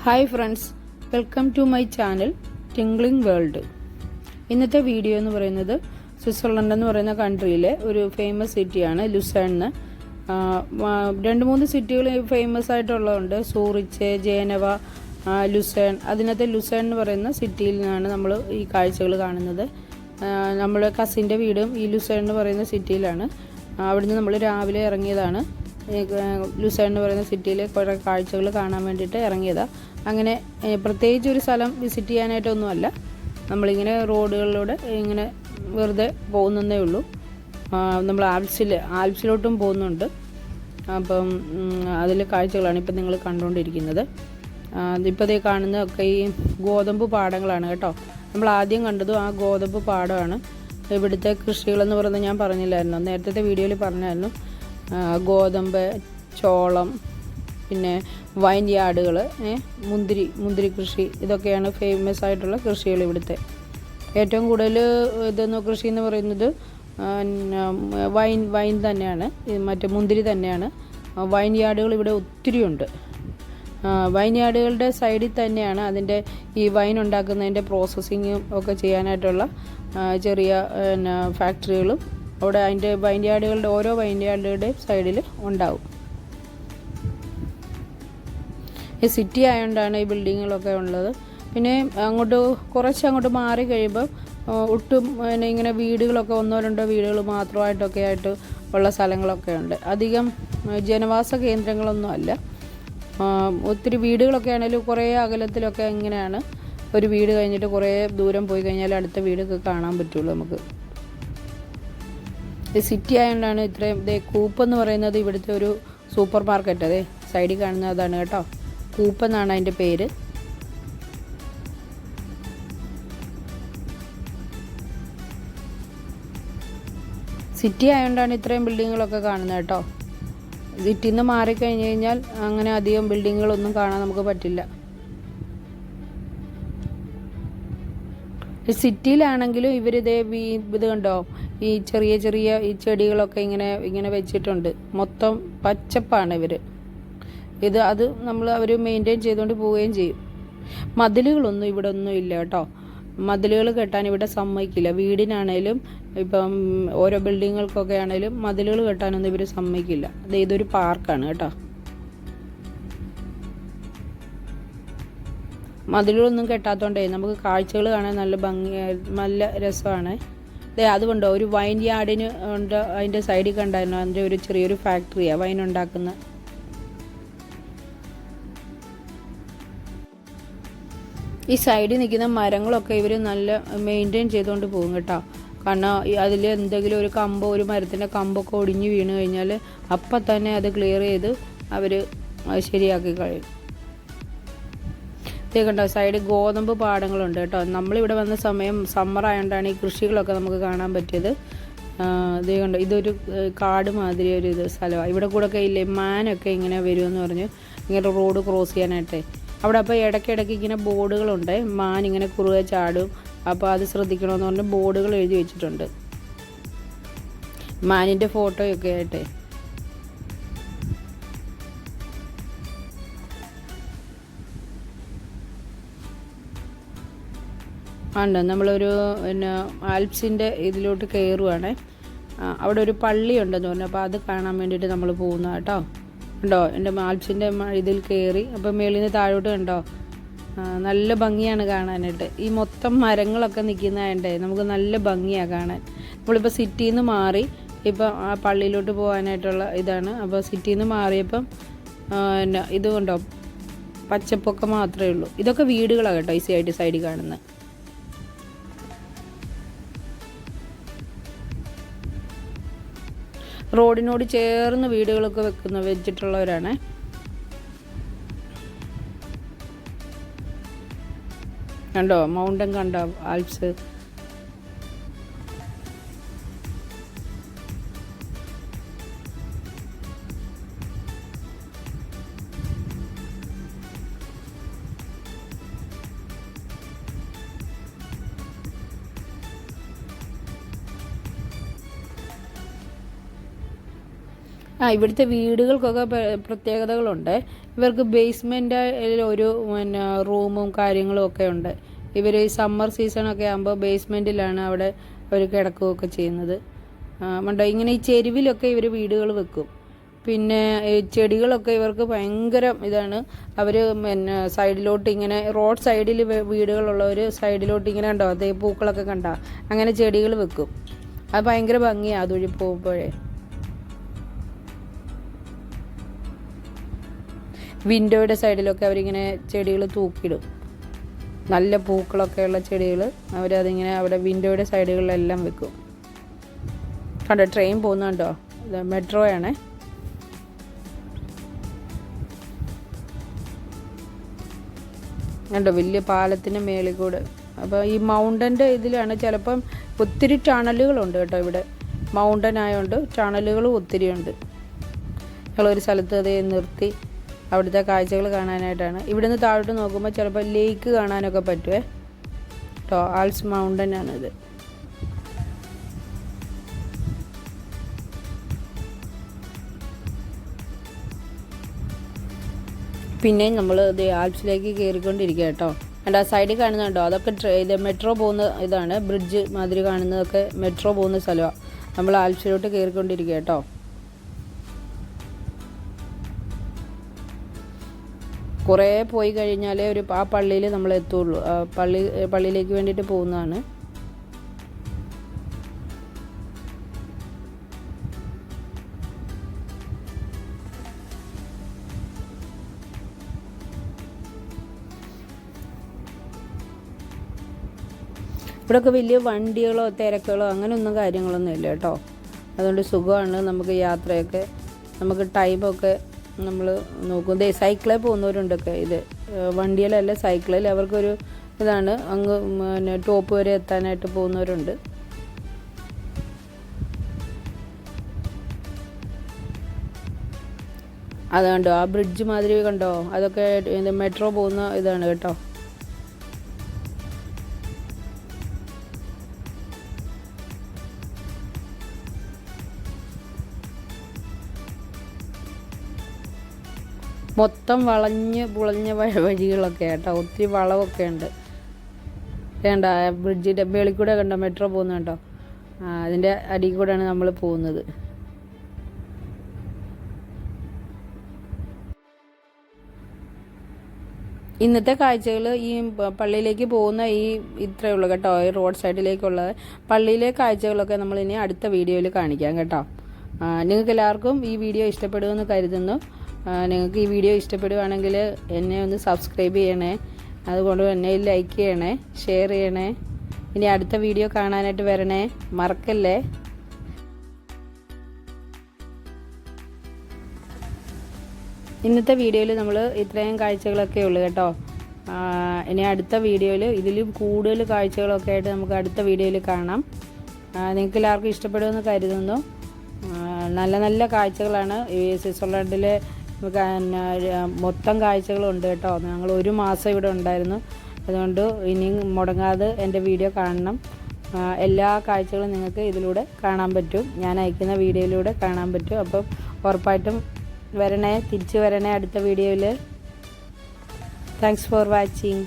Hi friends, welcome to my channel tingling world. ഇന്നത്തെ video എന്ന് പറയുന്നത് സ്വിറ്റ്സർലൻഡ് എന്ന് പറയുന്ന കൺട്രിയിലെ ഒരു ഫേമസ് സിറ്റിയാണ് ലുസേൺ. രണ്ട് മൂന്ന് സിറ്റികൾ ഫേമസ് ആയിട്ടുള്ളതുണ്ട്, സൂറിച്ച്, ജേനവ, ലുസേൺ. അതിനകത്ത് ലുസേൺ എന്ന് പറയുന്ന സിറ്റിയിൽ നിന്നാണ് നമ്മൾ ഈ കാഴ്ചകൾ കാണുന്നത്. നമ്മുടെ കസിൻ്റെ വീടും ഈ ലുസേൺ എന്ന് പറയുന്ന സിറ്റിയിലാണ്. അവിടുന്ന് നമ്മൾ രാവിലെ ഇറങ്ങിയതാണ്. ലുസേൺ എന്ന് പറയുന്ന സിറ്റിയിലെ കുറേ കാഴ്ചകൾ കാണാൻ വേണ്ടിയിട്ട് ഇറങ്ങിയതാണ്. അങ്ങനെ പ്രത്യേകിച്ച് ഒരു സ്ഥലം വിസിറ്റ് ചെയ്യാനായിട്ടൊന്നുമല്ല, നമ്മളിങ്ങനെ റോഡുകളിലൂടെ ഇങ്ങനെ വെറുതെ പോകുന്നതേ ഉള്ളൂ. നമ്മൾ ആൽപ്സിലോട്ടും പോകുന്നുണ്ട്. അപ്പം അതിലെ കാഴ്ചകളാണ് ഇപ്പം നിങ്ങൾ കണ്ടുകൊണ്ടിരിക്കുന്നത്. ഇപ്പോൾ ഇതേ കാണുന്നതൊക്കെ ഈ ഗോതമ്പ് പാടങ്ങളാണ് കേട്ടോ. നമ്മൾ ആദ്യം കണ്ടതും ആ ഗോതമ്പ് പാടമാണ്. ഇവിടുത്തെ കൃഷികളെന്ന് പറയുന്നത് ഞാൻ പറഞ്ഞില്ലായിരുന്നു, നേരത്തെ വീഡിയോയിൽ പറഞ്ഞായിരുന്നു. ഗോതമ്പ്, ചോളം, പിന്നെ വൈൻ യാർഡുകൾ, മുന്തിരി കൃഷി, ഇതൊക്കെയാണ് ഫേമസ് ആയിട്ടുള്ള കൃഷികൾ ഇവിടുത്തെ. ഏറ്റവും കൂടുതൽ കൃഷി എന്ന് പറയുന്നത് വൈൻ തന്നെയാണ്, മറ്റേ മുന്തിരി തന്നെയാണ്. വൈൻ യാർഡുകൾ ഇവിടെ ഒത്തിരി ഉണ്ട്. വൈൻ യാർഡുകളുടെ സൈഡിൽ തന്നെയാണ് അതിൻ്റെ ഈ വൈൻ ഉണ്ടാക്കുന്നതിൻ്റെ പ്രോസസ്സിങ്ങും ഒക്കെ ചെയ്യാനായിട്ടുള്ള ചെറിയ ഫാക്ടറികളും അവിടെ അതിൻ്റെ വൈൻ യാർഡുകളുടെ ഓരോ വൈൻ യാർഡുകളുടെയും സൈഡിൽ ഉണ്ടാവും. ഈ സിറ്റി ആയതുകൊണ്ടാണ് ഈ ബിൽഡിങ്ങുകളൊക്കെ ഉള്ളത്. പിന്നെ കുറച്ചങ്ങോട്ട് മാറി കഴിയുമ്പോൾ ഒട്ടും ഇങ്ങനെ വീടുകളൊക്കെ ഒന്നോ രണ്ടോ വീടുകൾ മാത്രമായിട്ടൊക്കെ ആയിട്ട് ഉള്ള സ്ഥലങ്ങളൊക്കെ ഉണ്ട്. അധികം ജനവാസ കേന്ദ്രങ്ങളൊന്നും അല്ല. ഒത്തിരി വീടുകളൊക്കെ ആണെങ്കിലും കുറേ അകലത്തിലൊക്കെ ഇങ്ങനെയാണ്. ഒരു വീട് കഴിഞ്ഞിട്ട് കുറേ ദൂരം പോയി കഴിഞ്ഞാൽ അടുത്ത വീടൊക്കെ കാണാൻ പറ്റുള്ളൂ നമുക്ക്. ഇത് സിറ്റി ആയതുകൊണ്ടാണ് ഇത്രയും. കൂപ്പ് എന്ന് പറയുന്നത് ഇവിടുത്തെ ഒരു സൂപ്പർ മാർക്കറ്റ്, അതെ സൈഡിൽ കാണുന്നതാണ് കേട്ടോ. കൂപ്പ് എന്നാണ് അതിൻ്റെ പേര്. സിറ്റി ആയതുകൊണ്ടാണ് ഇത്രയും ബിൽഡിങ്ങുകളൊക്കെ കാണുന്നത് കേട്ടോ. സിറ്റിയിൽ നിന്ന് മാറിക്കഴിഞ്ഞ് കഴിഞ്ഞാൽ അങ്ങനെ അധികം ബിൽഡിങ്ങുകളൊന്നും കാണാൻ നമുക്ക് പറ്റില്ല. സിറ്റിയിലാണെങ്കിലും ഇത് കണ്ടോ, ഈ ചെറിയ ഈ ചെടികളൊക്കെ ഇങ്ങനെ വെച്ചിട്ടുണ്ട്. മൊത്തം പച്ചപ്പാണ് അത് അവർ മെയിൻറ്റെയിൻ ചെയ്തുകൊണ്ട് പോവുകയും ചെയ്യും. മതിലുകളൊന്നും ഇവിടെ ഒന്നും ഇല്ല കേട്ടോ. മതിലുകൾ കെട്ടാൻ ഇവിടെ സമ്മതിക്കില്ല. വീടിനാണേലും ഇപ്പം ഓരോ ബിൽഡിങ്ങുകൾക്കൊക്കെ ആണേലും മതിലുകൾ കെട്ടാനൊന്നും ഇവർ സമ്മതിക്കില്ല. ഇതൊരു പാർക്കാണ് കേട്ടോ. മതിലുകളൊന്നും കെട്ടാത്തതുകൊണ്ടേ നമുക്ക് കാഴ്ചകൾ കാണാൻ നല്ല രസമാണ്. അതുകൊണ്ടോ ഒരു വൈൻ യാർഡിന് ഉണ്ട്, അതിൻ്റെ സൈഡിൽ കണ്ടായിരുന്നു. അതിൻ്റെ ഒരു ചെറിയൊരു ഫാക്ടറിയാണ് വൈൻ ഉണ്ടാക്കുന്ന. ഈ സൈഡിൽ നിൽക്കുന്ന മരങ്ങളൊക്കെ ഇവർ നല്ല മെയിൻറ്റെയിൻ ചെയ്തുകൊണ്ട് പോകും കേട്ടോ. കാരണം അതിൽ എന്തെങ്കിലും ഒരു മരത്തിൻ്റെ കമ്പൊക്കെ ഒടിഞ്ഞ് വീണ് കഴിഞ്ഞാൽ അപ്പം തന്നെ അത് ക്ലിയർ ചെയ്ത് അവർ ശരിയാക്കി കഴിയും. ഇതേ കണ്ടോ, സൈഡിൽ ഗോതമ്പ് പാടങ്ങളുണ്ട് കേട്ടോ. നമ്മളിവിടെ വന്ന സമയം സമ്മർ ആയതുകൊണ്ടാണ് ഈ കൃഷികളൊക്കെ നമുക്ക് കാണാൻ പറ്റിയത്. ഇതേ കണ്ടോ, ഇതൊരു കാട് മാതിരി ഒരു സ്ഥലമാണ്. ഇവിടെ കൂടെ ഒക്കെ ഇല്ലേ മാനൊക്കെ ഇങ്ങനെ വരുമെന്ന് പറഞ്ഞ് ഇങ്ങനെ റോഡ് ക്രോസ് ചെയ്യാനായിട്ടേ. അവിടെ അപ്പോൾ ഇടയ്ക്കിടയ്ക്ക് ഇങ്ങനെ ബോർഡുകളുണ്ട്. മാൻ ഇങ്ങനെ കുറുകെ ചാടും, അപ്പോൾ അത് ശ്രദ്ധിക്കണമെന്ന് പറഞ്ഞ് ബോർഡുകൾ എഴുതി വെച്ചിട്ടുണ്ട്, മാനിൻ്റെ ഫോട്ടോയൊക്കെ ആയിട്ടേ. ഉണ്ട്, നമ്മളൊരു ആൽപ്സിൻ്റെ ഇതിലോട്ട് കയറുവാണേ. അവിടെ ഒരു പള്ളി ഉണ്ടെന്ന് പറഞ്ഞു, അപ്പോൾ അത് കാണാൻ വേണ്ടിയിട്ട് നമ്മൾ പോകുന്ന കേട്ടോ. ഉണ്ടോ, എൻ്റെ ആൽപ്സിൻ്റെ ഇതിൽ കയറി. അപ്പോൾ മേളിൽ നിന്ന് താഴോട്ട് കണ്ടോ, നല്ല ഭംഗിയാണ് കാണാനായിട്ട്. ഈ മൊത്തം മരങ്ങളൊക്കെ നിൽക്കുന്നതായതുകൊണ്ടേ നമുക്ക് നല്ല ഭംഗിയാണ് കാണാൻ. നമ്മളിപ്പോൾ സിറ്റിയിൽ നിന്ന് മാറി ഇപ്പം ആ പള്ളിയിലോട്ട് പോകാനായിട്ടുള്ള ഇതാണ്. അപ്പോൾ സിറ്റിയിൽ നിന്ന് മാറിയപ്പം ഇത് കണ്ടോ, പച്ചപ്പൊക്കെ മാത്രമേ ഉള്ളൂ. ഇതൊക്കെ വീടുകളാണ് കേട്ടോ ഈ സൈഡിൽ കാണുന്നത്. റോഡിനോട് ചേർന്ന് വീടുകളൊക്കെ വെച്ചിട്ടുള്ളവരാണ്. കണ്ടോ മൗണ്ടൻ, കണ്ടോ ആൽപ്സ്. ഇവിടുത്തെ വീടുകൾക്കൊക്കെ പ്രത്യേകതകളുണ്ട്. ഇവർക്ക് ബേസ്മെൻറ്റിൽ ഒരു പിന്നെ റൂമും കാര്യങ്ങളും ഒക്കെ ഉണ്ട്. ഇവർ ഈ സമ്മർ സീസണൊക്കെ ആകുമ്പോൾ ബേസ്മെൻറ്റിലാണ് അവിടെ അവർ കിടക്കുകയൊക്കെ ചെയ്യുന്നത്. മണ്ടോ ഇങ്ങനെ ഈ ചെരുവിലൊക്കെ ഇവർ വീടുകൾ വെക്കും. പിന്നെ ചെടികളൊക്കെ ഇവർക്ക് ഭയങ്കര ഇതാണ്. അവർ പിന്നെ സൈഡിലോട്ട് ഇങ്ങനെ റോഡ് സൈഡിൽ വീടുകളുള്ളവർ സൈഡിലോട്ട് ഇങ്ങനെ കണ്ടോ അതേ പൂക്കളൊക്കെ കണ്ടോ അങ്ങനെ ചെടികൾ വെക്കും. അത് ഭയങ്കര ഭംഗിയാണ് അതുവഴി പോകുമ്പോഴേ. വിൻഡോയുടെ സൈഡിലൊക്കെ അവരിങ്ങനെ ചെടികൾ തൂക്കിയിടും. നല്ല പൂക്കളൊക്കെയുള്ള ചെടികൾ അവരതിങ്ങനെ അവിടെ വിൻഡോയുടെ സൈഡുകളിലെല്ലാം വെക്കും. കണ്ടോ ട്രെയിൻ പോകുന്നുണ്ടോ? മെട്രോയാണേ. കണ്ടോ വലിയ പാലത്തിൻ്റെ മേളിൽ കൂടെ. അപ്പോൾ ഈ മൗണ്ടൻ്റെ ഇതിലാണ് ചിലപ്പം ഒത്തിരി ടണലുകളുണ്ട് കേട്ടോ. ഇവിടെ മൗണ്ടൻ ആയതുകൊണ്ട് ടണലുകളും ഒത്തിരി ഉണ്ട്. ഞങ്ങളൊരു സ്ഥലത്ത് അതേ നിർത്തി അവിടുത്തെ കാഴ്ചകൾ കാണാനായിട്ടാണ്. ഇവിടുന്ന് താഴോട്ട് നോക്കുമ്പോൾ ചിലപ്പോൾ ലേക്ക് കാണാനൊക്കെ പറ്റുമേ കേട്ടോ. ആൽസ് മൗണ്ടൻ ആണിത്. പിന്നെ നമ്മൾ ഇത് ആൽപ്സിലേക്ക് കയറിക്കൊണ്ടിരിക്കുക കേട്ടോ. ആൻഡ് ആ സൈഡിൽ കാണുന്നുണ്ടോ അതൊക്കെ ഇത് മെട്രോ പോകുന്ന ഇതാണ്. ബ്രിഡ്ജ് മാതിരി കാണുന്നതൊക്കെ മെട്രോ പോകുന്ന സ്ഥലമാണ്. നമ്മൾ ആൽപ്സിലോട്ട് കയറിക്കൊണ്ടിരിക്കുക കേട്ടോ. കുറേ പോയി കഴിഞ്ഞാലേ ആ പള്ളിയിൽ നമ്മൾ എത്തുള്ളൂ. പള്ളിയിലേക്ക് വേണ്ടിയിട്ട് പോകുന്നതാണ്. ഇവിടെയൊക്കെ വലിയ വണ്ടികളോ തിരക്കുകളോ അങ്ങനെയൊന്നും കാര്യങ്ങളൊന്നും ഇല്ല കേട്ടോ. അതുകൊണ്ട് സുഖമാണ് നമുക്ക് യാത്രയൊക്കെ. നമുക്ക് ടൈമൊക്കെ നമ്മൾ നോക്കും. സൈക്കിളിൽ പോകുന്നവരുണ്ടൊക്കെ. ഇത് വണ്ടിയിലല്ല സൈക്കിളിൽ അവർക്കൊരു ഇതാണ്. അങ്ങ് പിന്നെ ടോപ്പ് വരെ എത്താനായിട്ട് പോകുന്നവരുണ്ട്. അത് കണ്ടോ ആ ബ്രിഡ്ജ് മാതിരി കണ്ടോ അതൊക്കെ മെട്രോ പോകുന്ന ഇതാണ് കേട്ടോ. മൊത്തം വളഞ്ഞ് പുളഞ്ഞ വഴികളൊക്കെ കേട്ടോ. ഒത്തിരി വളവൊക്കെ ഉണ്ട്. വേണ്ട ബ്രിഡ്ജിൻ്റെ മേളിൽ കൂടെ കണ്ടോ മെട്രോ പോകുന്നത് കേട്ടോ. അതിൻ്റെ അടിയിൽ കൂടെയാണ് നമ്മൾ പോകുന്നത്. ഇന്നത്തെ കാഴ്ചകൾ ഈ പള്ളിയിലേക്ക് പോകുന്ന ഇത്രയേ ഉള്ളൂ കേട്ടോ. ഈ റോഡ് സൈഡിലേക്കുള്ള പള്ളിയിലെ കാഴ്ചകളൊക്കെ നമ്മളിനി അടുത്ത വീഡിയോയിൽ കാണിക്കാം കേട്ടോ. നിങ്ങൾക്ക് എല്ലാവർക്കും ഈ വീഡിയോ ഇഷ്ടപ്പെടുമെന്ന് കരുതുന്നു. നിങ്ങൾക്ക് ഈ വീഡിയോ ഇഷ്ടപ്പെടുകയാണെങ്കിൽ എന്നെ ഒന്ന് സബ്സ്ക്രൈബ് ചെയ്യണേ. അതുകൊണ്ട് എന്നെ ലൈക്ക് ചെയ്യണേ, ഷെയർ ചെയ്യണേ. ഇനി അടുത്ത വീഡിയോ കാണാനായിട്ട് വരണേ, മറക്കല്ലേ. ഇന്നത്തെ വീഡിയോയിൽ നമ്മൾ ഇത്രയും കാഴ്ചകളൊക്കെ ഉള്ളൂ കേട്ടോ. ഇനി അടുത്ത വീഡിയോയിൽ ഇതിലും കൂടുതൽ കാഴ്ചകളൊക്കെ ആയിട്ട് നമുക്ക് അടുത്ത വീഡിയോയിൽ കാണാം. നിങ്ങൾക്ക് എല്ലാവർക്കും ഇഷ്ടപ്പെടുമെന്ന് കരുതുന്നു. നല്ല നല്ല കാഴ്ചകളാണ് ഈ സ്വിറ്റ്സർലൻഡിലെ. മൊത്തം കാഴ്ചകളുണ്ട് കേട്ടോ. ഞങ്ങൾ 1 മാസം ഇവിടെ ഉണ്ടായിരുന്നു. അതുകൊണ്ട് ഇനി മുടങ്ങാതെ എൻ്റെ വീഡിയോ കാണണം. എല്ലാ കാഴ്ചകളും നിങ്ങൾക്ക് ഇതിലൂടെ കാണാൻ പറ്റും. ഞാൻ അയക്കുന്ന വീഡിയോയിലൂടെ കാണാൻ പറ്റും. അപ്പം ഉറപ്പായിട്ടും വരണേ, തിരിച്ച് വരണേ അടുത്ത വീഡിയോയിൽ. Thanks for watching.